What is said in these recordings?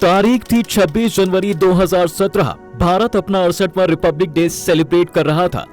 तारीख थी 26 जनवरी 2017। भारत अपना 68वां रिपब्लिक डे सेलिब्रेट कर रहा था।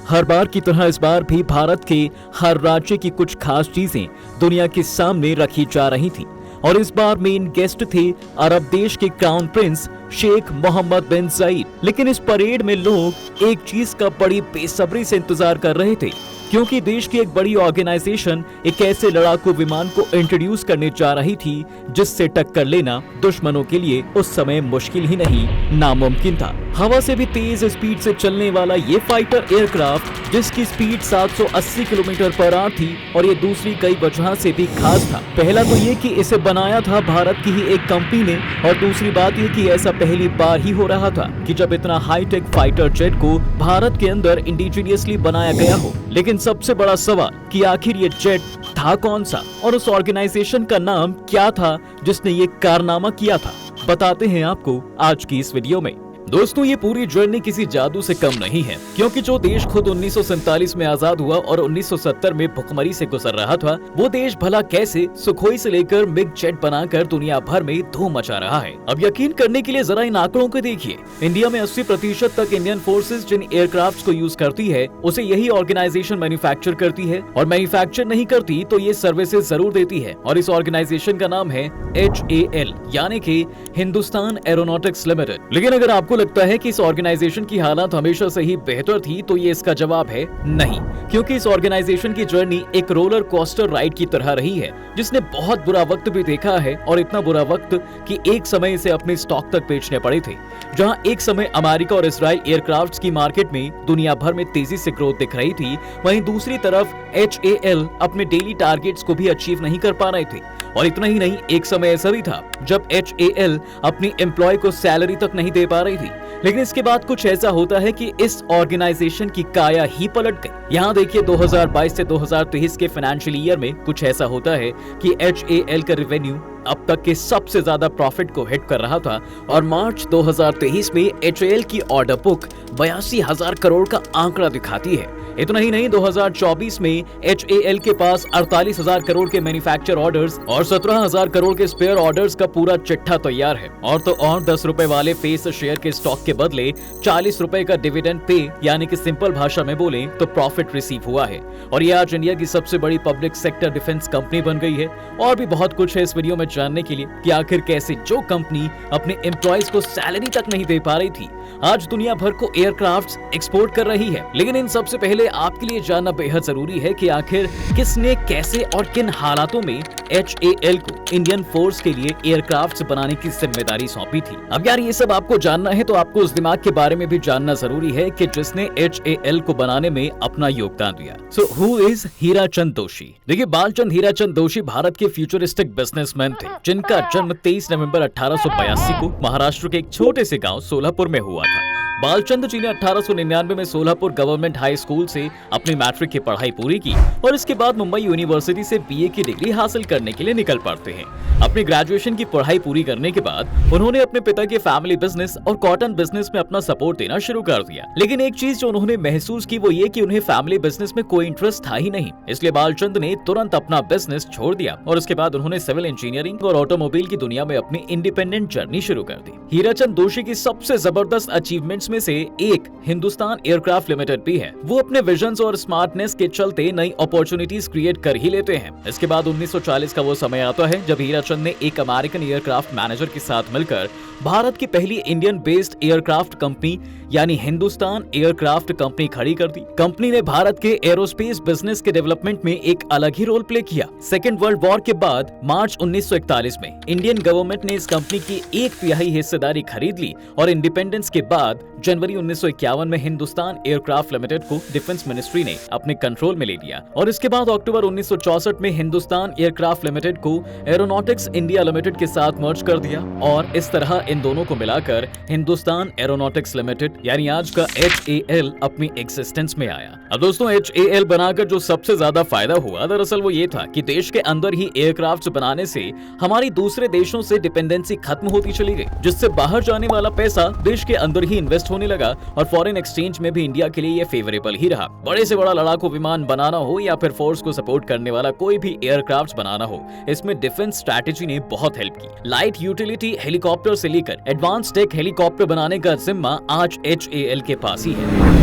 हर बार की तरह इस बार भी भारत के हर राज्य की कुछ खास चीजें दुनिया के सामने रखी जा रही थी और इस बार मेन गेस्ट थे अरब देश के क्राउन प्रिंस शेख मोहम्मद बिन जायद। लेकिन इस परेड में लोग एक चीज का बड़ी बेसब्री से इंतजार कर रहे थे, क्योंकि देश की एक बड़ी ऑर्गेनाइजेशन एक ऐसे लड़ाकू विमान को इंट्रोड्यूस करने जा रही थी जिससे टक्कर लेना दुश्मनों के लिए उस समय मुश्किल ही नहीं नामुमकिन था। हवा से भी तेज स्पीड से चलने वाला ये फाइटर एयरक्राफ्ट जिसकी स्पीड 780 किलोमीटर पर आवर थी और ये दूसरी कई वजह से भी खास था। पहला तो ये कि इसे बनाया था भारत की ही एक कंपनी ने और दूसरी बात ये कि ऐसा पहली बार ही हो रहा था कि जब इतना हाईटेक फाइटर जेट को भारत के अंदर इंडिजीनियसली बनाया गया हो। लेकिन सबसे बड़ा सवाल कि आखिर ये जेट था कौन सा और उस ऑर्गेनाइजेशन का नाम क्या था जिसने ये कारनामा किया था, बताते हैं आपको आज की इस वीडियो में। दोस्तों, ये पूरी जर्नी किसी जादू से कम नहीं है, क्योंकि जो देश खुद 1947 में आजाद हुआ और 1970 में भुखमरी से गुजर रहा था, वो देश भला कैसे सुखोई से लेकर मिग जेट बनाकर दुनिया भर में धूम मचा रहा है। अब यकीन करने के लिए जरा इन आंकड़ों को देखिए। इंडिया में 80% तक इंडियन फोर्सेस जिन एयरक्राफ्ट को यूज करती है उसे यही ऑर्गेनाइजेशन मैन्युफैक्चर करती है, और मैन्युफैक्चर नहीं करती तो ये सर्विसेज जरूर देती है। और इस ऑर्गेनाइजेशन का नाम है HAL यानी कि हिंदुस्तान एरोनॉटिक्स लिमिटेड। लेकिन अगर आपको लगता है कि इस ऑर्गेनाइजेशन की हालत हमेशा से ही बेहतर थी तो ये इसका जवाब है नहीं, क्योंकि इस ऑर्गेनाइजेशन की जर्नी एक रोलर कोस्टर राइड की तरह रही है जिसने बहुत बुरा वक्त भी देखा है, और इतना बुरा वक्त कि एक समय इसे अपने स्टॉक तक बेचने पड़े थे। जहां एक समय अमेरिका और इजराइल एयरक्राफ्ट्स की मार्केट में दुनिया भर में तेजी से ग्रोथ दिख रही थी, वहीं दूसरी तरफ HAL अपने डेली टारगेट्स को भी अचीव नहीं कर पा रहे थे। और इतना ही नहीं, एक समय ऐसा भी था जब HAL अपनी एम्प्लॉय को सैलरी तक नहीं दे पा रही थी। लेकिन इसके बाद कुछ ऐसा होता है कि इस ऑर्गेनाइजेशन की काया ही पलट गई। यहाँ देखिए, 2022 से 2023 के फाइनेंशियल ईयर में कुछ ऐसा होता है कि HAL का रेवेन्यू अब तक के सबसे ज्यादा प्रॉफिट को हिट कर रहा था और मार्च 2023 में HAL की ऑर्डर बुक 82,000 करोड़ का आंकड़ा दिखाती है। इतना ही नहीं, 2024 में HAL के पास 48,000 करोड़ के मैन्युफैक्चर ऑर्डर्स और 17,000 करोड़ के स्पेयर ऑर्डर्स का पूरा चिट्ठा तैयार है। और तो और 10 रुपए वाले फेस शेयर के स्टॉक के बदले 40 रुपए का डिविडेंड पे यानी कि सिंपल भाषा में बोले तो प्रॉफिट रिसीव हुआ है। और ये आज इंडिया की सबसे बड़ी पब्लिक सेक्टर डिफेंस कंपनी बन गई है। और भी बहुत कुछ है इस वीडियो में जानने के लिए कि आखिर कैसे जो कंपनी अपने एम्प्लॉयज को सैलरी तक नहीं दे पा रही थी आज दुनिया भर को एयरक्राफ्ट्स एक्सपोर्ट कर रही है। लेकिन इन सबसे पहले आपके लिए जानना बेहद जरूरी है कि आखिर किसने, कैसे और किन हालातों में HAL को इंडियन फोर्स के लिए एयरक्राफ्ट्स बनाने की जिम्मेदारी सौंपी थी। अब यार, ये सब आपको जानना है तो आपको उस दिमाग के बारे में भी जानना जरूरी है कि जिसने HAL को बनाने में अपना योगदान दिया। सो हु इज हीराचंद दोषी? देखिए, बालचंद हीराचंद दोषी भारत के फ्यूचरिस्टिक बिजनेसमैन थे जिनका जन्म 23 नवंबर 1882 को महाराष्ट्र के एक छोटे से गांव सोलापुर में हुआ था। बालचंद जी ने 1899 में सोलापुर गवर्नमेंट हाई स्कूल से अपनी मैट्रिक की पढ़ाई पूरी की और इसके बाद मुंबई यूनिवर्सिटी से BA की डिग्री हासिल करने के लिए निकल पड़ते हैं। अपनी ग्रेजुएशन की पढ़ाई पूरी करने के बाद उन्होंने अपने पिता के फैमिली बिजनेस और कॉटन बिजनेस में अपना सपोर्ट देना शुरू कर दिया। लेकिन एक चीज जो उन्होंने महसूस की वो ये कि उन्हें फैमिली बिजनेस में कोई इंटरेस्ट था ही नहीं, इसलिए बालचंद ने तुरंत अपना बिजनेस छोड़ दिया और उसके बाद उन्होंने सिविल इंजीनियरिंग और ऑटोमोबाइल की दुनिया में अपनी इंडिपेंडेंट जर्नी शुरू कर दी। हीराचंद दोषी की सबसे जबरदस्त अचीवमेंट्स में से एक हिंदुस्तान एयरक्राफ्ट लिमिटेड भी है। वो अपने विजन्स और स्मार्टनेस के चलते नई अपॉर्चुनिटीज क्रिएट कर ही लेते हैं। इसके बाद 1940 का वो समय आता है जब हीराचंद ने एक अमेरिकन एयरक्राफ्ट मैनेजर के साथ मिलकर भारत की पहली इंडियन बेस्ड एयरक्राफ्ट कंपनी यानी हिंदुस्तान एयरक्राफ्ट कंपनी खड़ी कर दी। कंपनी ने भारत के एरोस्पेस बिजनेस के डेवलपमेंट में एक अलग ही रोल प्ले किया। सेकेंड वर्ल्ड वॉर के बाद मार्च 1941 में इंडियन गवर्नमेंट ने इस कंपनी की 1/3 हिस्सेदारी खरीद ली और इंडिपेंडेंस के बाद जनवरी 1951 में हिंदुस्तान एयरक्राफ्ट लिमिटेड को डिफेंस मिनिस्ट्री ने अपने कंट्रोल में ले लिया और इसके बाद अक्टूबर 1964 में हिंदुस्तान एयरक्राफ्ट लिमिटेड को एरोनॉटिक्स इंडिया लिमिटेड के साथ मर्ज कर दिया और इस तरह इन दोनों को मिलाकर हिंदुस्तान एरोनॉटिक्स लिमिटेड यानी आज का HAL अपनी एग्जिस्टेंस में आया। अब दोस्तों, HAL बनाकर जो सबसे ज्यादा फायदा हुआ दरअसल वो ये था कि देश के अंदर ही एयरक्राफ्ट बनाने से हमारी दूसरे देशों से डिपेंडेंसी खत्म होती चली गई, जिससे बाहर जाने वाला पैसा देश के अंदर ही इन्वेस्ट ट्रस्ट होने लगा और फॉरेन एक्सचेंज में भी इंडिया के लिए ये फेवरेबल ही रहा। बड़े से बड़ा लड़ाकू विमान बनाना हो या फिर फोर्स को सपोर्ट करने वाला कोई भी एयरक्राफ्ट बनाना हो, इसमें डिफेंस स्ट्रैटेजी ने बहुत हेल्प की। लाइट यूटिलिटी हेलीकॉप्टर से लेकर एडवांस टेक हेलीकॉप्टर बनाने का जिम्मा आज HAL के पास ही है।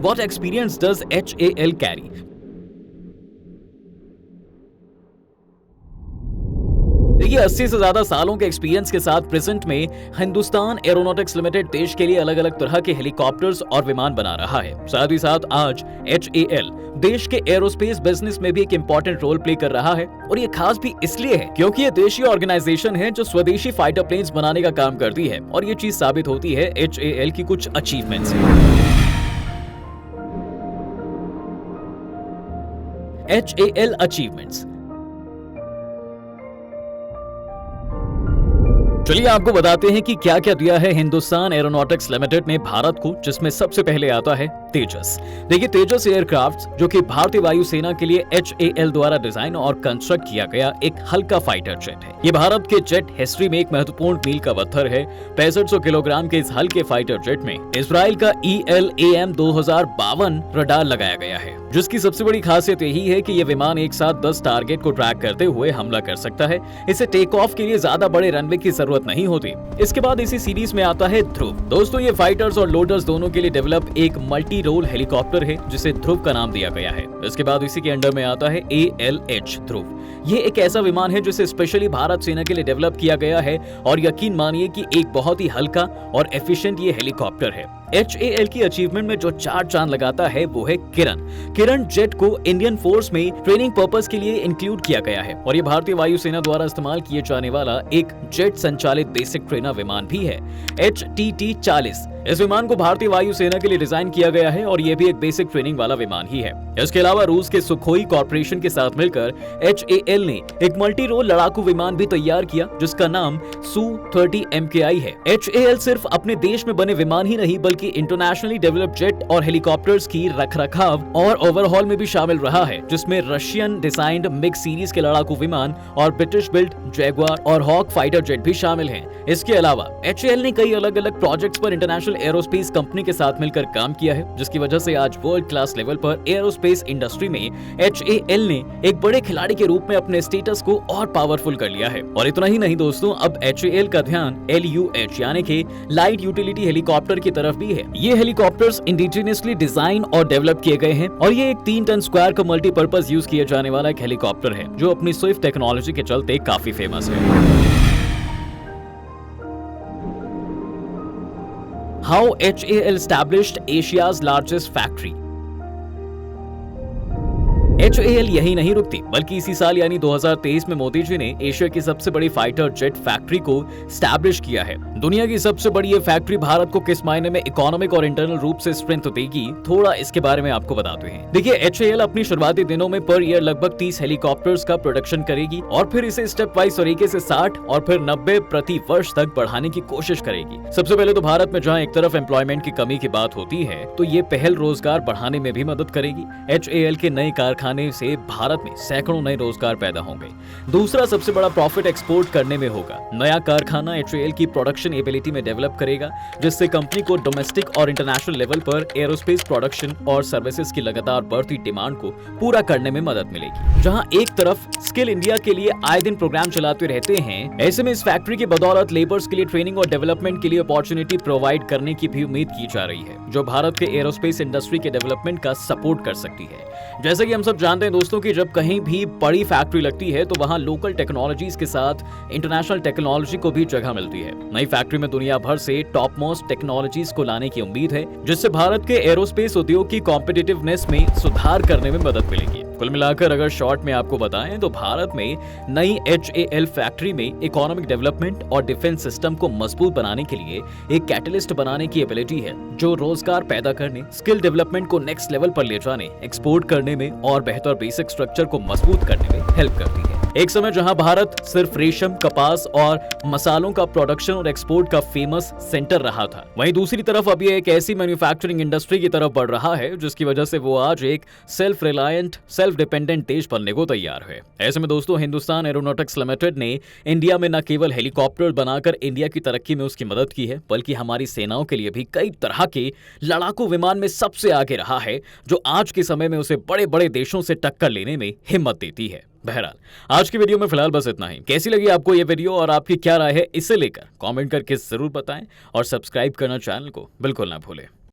What experience does HAL carry? देखिए 80 से ज्यादा सालों के एक्सपीरियंस के साथ प्रेजेंट में हिंदुस्तान एरोनॉटिक्स लिमिटेड देश के लिए अलग अलग तरह के हेलीकॉप्टर्स और विमान बना रहा है। साथ ही साथ आज HAL देश के एरोस्पेस बिजनेस में भी एक इंपॉर्टेंट रोल प्ले कर रहा है और ये खास भी इसलिए है क्योंकि ये देशी ऑर्गेनाइजेशन है जो स्वदेशी फाइटर प्लेन्स बनाने का काम करती है और ये चीज साबित होती है HAL की कुछ अचीवमेंट से। HAL achievements. चलिए आपको बताते हैं कि क्या क्या दिया है हिंदुस्तान एरोनॉटिक्स लिमिटेड ने भारत को, जिसमें सबसे पहले आता है तेजस। देखिए तेजस एयरक्राफ्ट जो कि भारतीय वायुसेना के लिए HAL द्वारा डिजाइन और कंस्ट्रक्ट किया गया एक हल्का फाइटर जेट है। ये भारत के जेट हिस्ट्री में एक महत्वपूर्ण मील का पत्थर है। 6500 किलोग्राम के इस हल्के फाइटर जेट में इजराइल का ELAM 2052 रडार लगाया गया है, जिसकी सबसे बड़ी खासियत यही है कि ये विमान एक साथ 10 टारगेट को ट्रैक करते हुए हमला कर सकता है। इसे टेक ऑफ के लिए ज्यादा बड़े रनवे की जरूरत नहीं होती। इसके बाद इसी सीरीज में आता है ध्रुव। दोस्तों ये फाइटर्स और लोडर्स दोनों के लिए डेवलप एक मल्टी रोल हेलीकॉप्टर है जिसे ध्रुव का नाम दिया गया है। इसके बाद इसी के अंडर में आता है ALH ध्रुव। ये एक ऐसा विमान है जिसे स्पेशली भारत सेना के लिए डेवलप किया गया है और यकीन मानिए कि एक बहुत ही हल्का और एफिशिएंट ये हेलीकॉप्टर है। HAL की अचीवमेंट में जो 4 चांद लगाता है वो है किरण जेट को इंडियन फोर्स में ट्रेनिंग पर्पस के लिए इंक्लूड किया गया है और ये भारतीय वायुसेना द्वारा इस्तेमाल किए जाने वाला एक जेट संचालित बेसिक ट्रेनर विमान भी है। HTT-40 इस विमान को भारतीय वायुसेना के लिए डिजाइन किया गया है और ये भी एक बेसिक ट्रेनिंग वाला विमान ही है। इसके अलावा रूस के सुखोई कॉर्पोरेशन के साथ मिलकर HAL ने एक मल्टी रोल लड़ाकू विमान भी तैयार किया जिसका नाम Su-30 MKI है। HAL सिर्फ अपने देश में बने विमान ही नहीं बल्कि इंटरनेशनली डेवलप्ड जेट और हेलीकॉप्टर्स की रखरखाव और ओवरहॉल में भी शामिल रहा है, जिसमें रशियन डिजाइंड मिक्स सीरीज के लड़ाकू विमान और ब्रिटिश बिल्ड जैगुआर और हॉक फाइटर जेट भी शामिल हैं। इसके अलावा HAL ने कई अलग अलग प्रोजेक्ट्स पर इंटरनेशनल एरोस्पेस कंपनी के साथ मिलकर काम किया है, जिसकी वजह से आज वर्ल्ड क्लास लेवल पर एरोस्पेस इंडस्ट्री में HAL ने एक बड़े खिलाड़ी के रूप में अपने स्टेटस को और पावरफुल कर लिया है। और इतना ही नहीं दोस्तों, अब HAL का ध्यान LUH यानी कि लाइट यूटिलिटी हेलीकॉप्टर की तरफ भी है। ये हेलीकॉप्टर्स इंडिजिनियसली डिजाइन और डेवलप किए गए हैं और ये एक 3 टन स्क्वायर का मल्टीपर्पज यूज किए जाने वाला एक हेलीकॉप्टर है जो अपनी स्विफ्ट टेक्नोलॉजी के चलते काफी फेमस है। How HAL established Asia's largest factory? HAL यही नहीं रुकती बल्कि इसी साल यानी 2023 में मोदी जी ने एशिया की सबसे बड़ी फाइटर जेट फैक्ट्री को स्टैब्लिश किया है। दुनिया की सबसे बड़ी ये फैक्ट्री भारत को किस मायने में इकोनॉमिक और इंटरनल रूप से स्ट्रेंथ देगी, थोड़ा इसके बारे में आपको बताते हैं। देखिए HAL अपनी शुरुआती दिनों में पर ईयर लगभग 30 हेलीकॉप्टर्स का प्रोडक्शन करेगी और फिर इसे स्टेप वाइज तरीके से 60 और फिर 90 प्रति वर्ष तक बढ़ाने की कोशिश करेगी। सबसे पहले तो भारत में जहाँ एक तरफ एम्प्लॉयमेंट की कमी की बात होती है तो ये पहल रोजगार बढ़ाने में भी मदद करेगी। HAL के नए कारखाने से भारत में सैकड़ों नए रोजगार पैदा होंगे। दूसरा सबसे बड़ा प्रॉफिट एक्सपोर्ट करने में होगा। नया कारखाना HAL की प्रोडक्शन एबिलिटी में डेवलप करेगा जिससे कंपनी को डोमेस्टिक और इंटरनेशनल लेवल पर एरोस्पेस प्रोडक्शन और सर्विसेज की लगातार बढ़ती डिमांड को पूरा करने में मदद मिलेगी। जहां एक तरफ स्किल इंडिया के लिए आए दिन प्रोग्राम चलाते रहते हैं, ऐसे में इस फैक्ट्री की बदौलत लेबर्स के लिए ट्रेनिंग और डेवलपमेंट के लिए अपॉर्चुनिटी प्रोवाइड करने की भी उम्मीद की जा रही है जो भारत के एरोस्पेस इंडस्ट्री के डेवलपमेंट का सपोर्ट कर सकती है। जैसे कि हम सब जानते हैं दोस्तों कि जब कहीं भी बड़ी फैक्ट्री लगती है तो वहां लोकल टेक्नोलॉजीज के साथ इंटरनेशनल टेक्नोलॉजी को भी जगह मिलती है। नई फैक्ट्री में दुनिया भर से टॉप मोस्ट टेक्नोलॉजीज को लाने की उम्मीद है जिससे भारत के एरोस्पेस उद्योग की कॉम्पिटिटिवनेस में सुधार करने में मदद मिलेगी। कुल मिलाकर अगर शॉर्ट में आपको बताएं तो भारत में नई HAL फैक्ट्री में इकोनॉमिक डेवलपमेंट और डिफेंस सिस्टम को मजबूत बनाने के लिए एक कैटलिस्ट बनाने की एबिलिटी है जो रोजगार पैदा करने, स्किल डेवलपमेंट को नेक्स्ट लेवल पर ले जाने, एक्सपोर्ट करने में और बेहतर बेसिक स्ट्रक्चर को मजबूत करने में हेल्प करती है। एक समय जहां भारत सिर्फ रेशम, कपास और मसालों का प्रोडक्शन और एक्सपोर्ट का फेमस सेंटर रहा था, वहीं दूसरी तरफ अब ये एक ऐसी मैन्युफैक्चरिंग इंडस्ट्री की तरफ बढ़ रहा है जिसकी वजह से वो आज एक सेल्फ रिलायंट, सेल्फ डिपेंडेंट देश बनने को तैयार है। ऐसे में दोस्तों, हिंदुस्तान एरोनॉटिक्स लिमिटेड ने इंडिया में न केवल हेलीकॉप्टर बनाकर इंडिया की तरक्की में उसकी मदद की है, बल्कि हमारी सेनाओं के लिए भी कई तरह के लड़ाकू विमान में सबसे आगे रहा है, जो आज के समय में उसे बड़े बड़े देशों से टक्कर लेने में हिम्मत देती है। बहरहाल, आज की वीडियो में फिलहाल बस इतना ही। कैसी लगी आपको ये वीडियो और आपकी क्या राय है इसे लेकर कमेंट करके जरूर बताएं और सब्सक्राइब करना चैनल को बिल्कुल ना भूलें।